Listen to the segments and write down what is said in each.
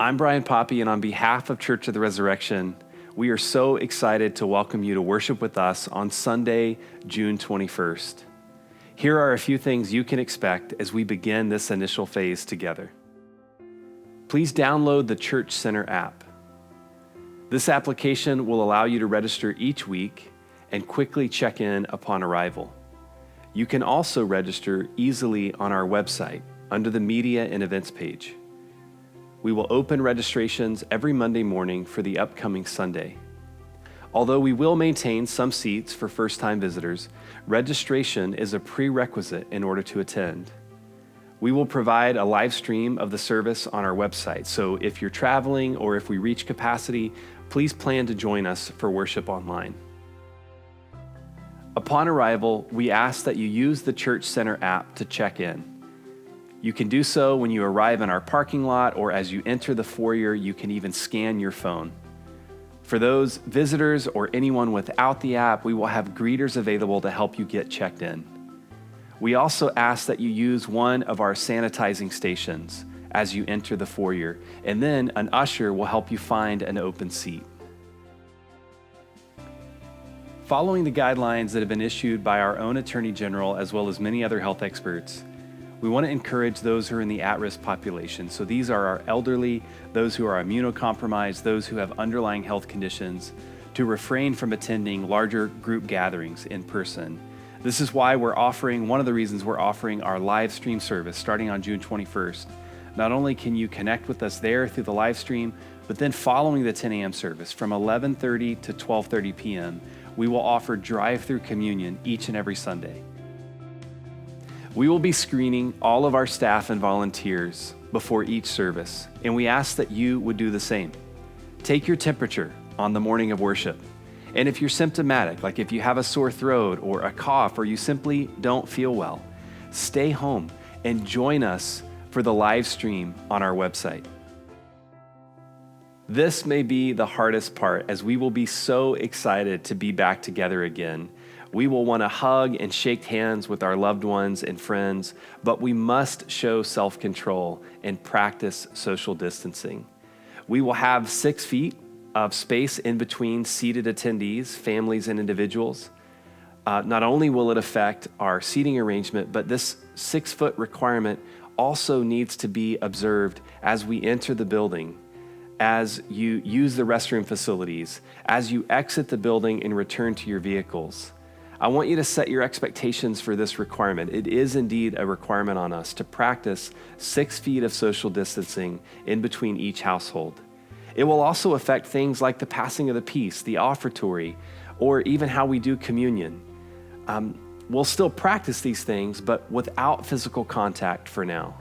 I'm Brian Poppy, and on behalf of Church of the Resurrection, we are so excited to welcome you to worship with us on Sunday, June 21st. Here are a few things you can expect as we begin this initial phase together. Please download the Church Center app. This application will allow you to register each week and quickly check in upon arrival. You can also register easily on our website under the Media and Events page. We will open registrations every Monday morning for the upcoming Sunday. Although we will maintain some seats for first-time visitors, registration is a prerequisite in order to attend. We will provide a live stream of the service on our website, so if you're traveling or if we reach capacity, please plan to join us for worship online. Upon arrival, we ask that you use the Church Center app to check in. You can do so when you arrive in our parking lot, or as you enter the foyer, you can even scan your phone. For those visitors or anyone without the app, we will have greeters available to help you get checked in. We also ask that you use one of our sanitizing stations as you enter the foyer, and then an usher will help you find an open seat. Following the guidelines that have been issued by our own Attorney General as well as many other health experts, we want to encourage those who are in the at-risk population. So these are our elderly, those who are immunocompromised, those who have underlying health conditions, to refrain from attending larger group gatherings in person. This is why one of the reasons we're offering our live stream service starting on June 21st. Not only can you connect with us there through the live stream, but then following the 10 a.m. service from 11:30 to 12:30 p.m., we will offer drive-through communion each and every Sunday. We will be screening all of our staff and volunteers before each service, and we ask that you would do the same. Take your temperature on the morning of worship. And if you're symptomatic, like if you have a sore throat or a cough or you simply don't feel well, stay home and join us for the live stream on our website. This may be the hardest part, as we will be so excited to be back together again. We will want to hug and shake hands with our loved ones and friends, but we must show self-control and practice social distancing. We will have 6 feet of space in between seated attendees, families, and individuals. Not only will it affect our seating arrangement, but this 6-foot requirement also needs to be observed as we enter the building, as you use the restroom facilities, as you exit the building and return to your vehicles. I want you to set your expectations for this requirement. It is indeed a requirement on us to practice 6 feet of social distancing in between each household. It will also affect things like the passing of the peace, the offertory, or even how we do communion. We'll still practice these things, but without physical contact for now.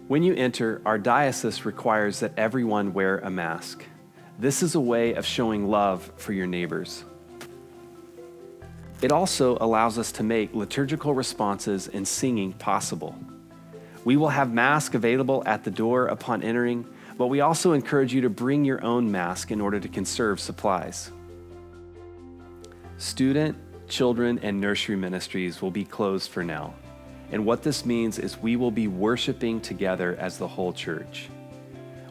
When you enter, our diocese requires that everyone wear a mask. This is a way of showing love for your neighbors. It also allows us to make liturgical responses and singing possible. We will have masks available at the door upon entering, but we also encourage you to bring your own mask in order to conserve supplies. Student, children, and nursery ministries will be closed for now. And what this means is we will be worshiping together as the whole church.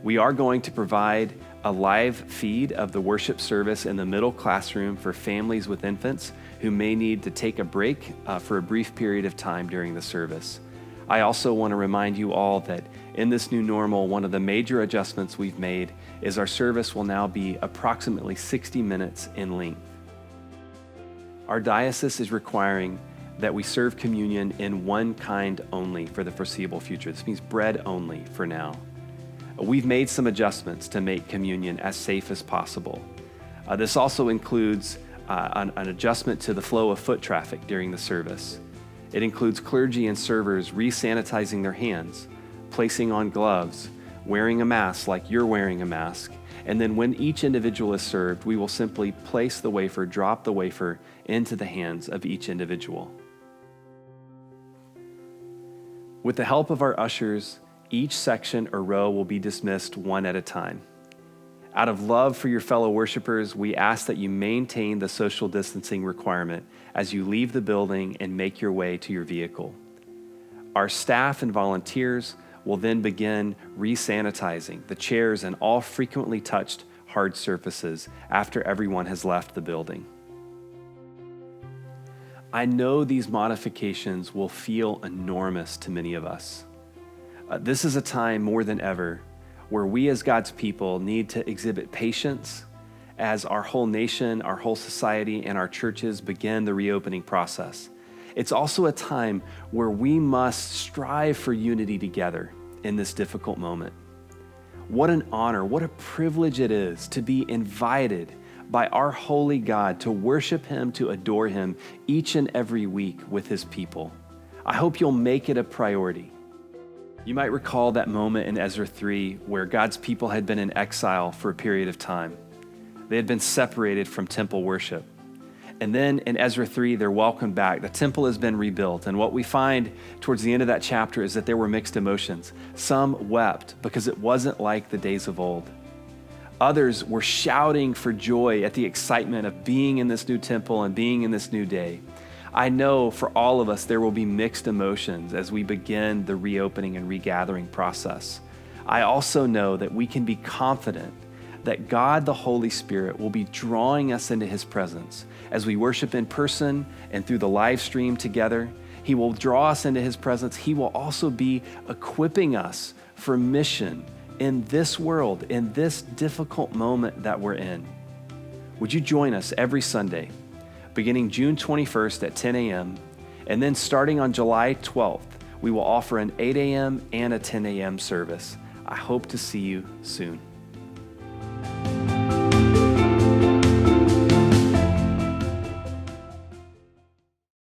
We are going to provide a live feed of the worship service in the middle classroom for families with infants who may need to take a break for a brief period of time during the service. I also want to remind you all that in this new normal, one of the major adjustments we've made is our service will now be approximately 60 minutes in length. Our diocese is requiring that we serve communion in one kind only for the foreseeable future. This means bread only for now. We've made some adjustments to make communion as safe as possible. This also includes an adjustment to the flow of foot traffic during the service. It includes clergy and servers re-sanitizing their hands, placing on gloves, wearing a mask like you're wearing a mask, and then when each individual is served, we will simply drop the wafer into the hands of each individual. With the help of our ushers, each section or row will be dismissed one at a time. Out of love for your fellow worshipers, we ask that you maintain the social distancing requirement as you leave the building and make your way to your vehicle. Our staff and volunteers will then begin re-sanitizing the chairs and all frequently touched hard surfaces after everyone has left the building. I know these modifications will feel enormous to many of us. This is a time more than ever where we as God's people need to exhibit patience as our whole nation, our whole society, and our churches begin the reopening process. It's also a time where we must strive for unity together in this difficult moment. What an honor, what a privilege it is to be invited by our holy God to worship Him, to adore Him each and every week with His people. I hope you'll make it a priority. You might recall that moment in Ezra 3 where God's people had been in exile for a period of time. They had been separated from temple worship. And then in Ezra 3, they're welcomed back. The temple has been rebuilt. And what we find towards the end of that chapter is that there were mixed emotions. Some wept because it wasn't like the days of old. Others were shouting for joy at the excitement of being in this new temple and being in this new day. I know for all of us, there will be mixed emotions as we begin the reopening and regathering process. I also know that we can be confident that God, the Holy Spirit, will be drawing us into His presence as we worship in person and through the live stream together. He will draw us into His presence. He will also be equipping us for mission in this world, in this difficult moment that we're in. Would you join us every Sunday, beginning June 21st at 10 a.m., and then starting on July 12th, we will offer an 8 a.m. and a 10 a.m. service. I hope to see you soon.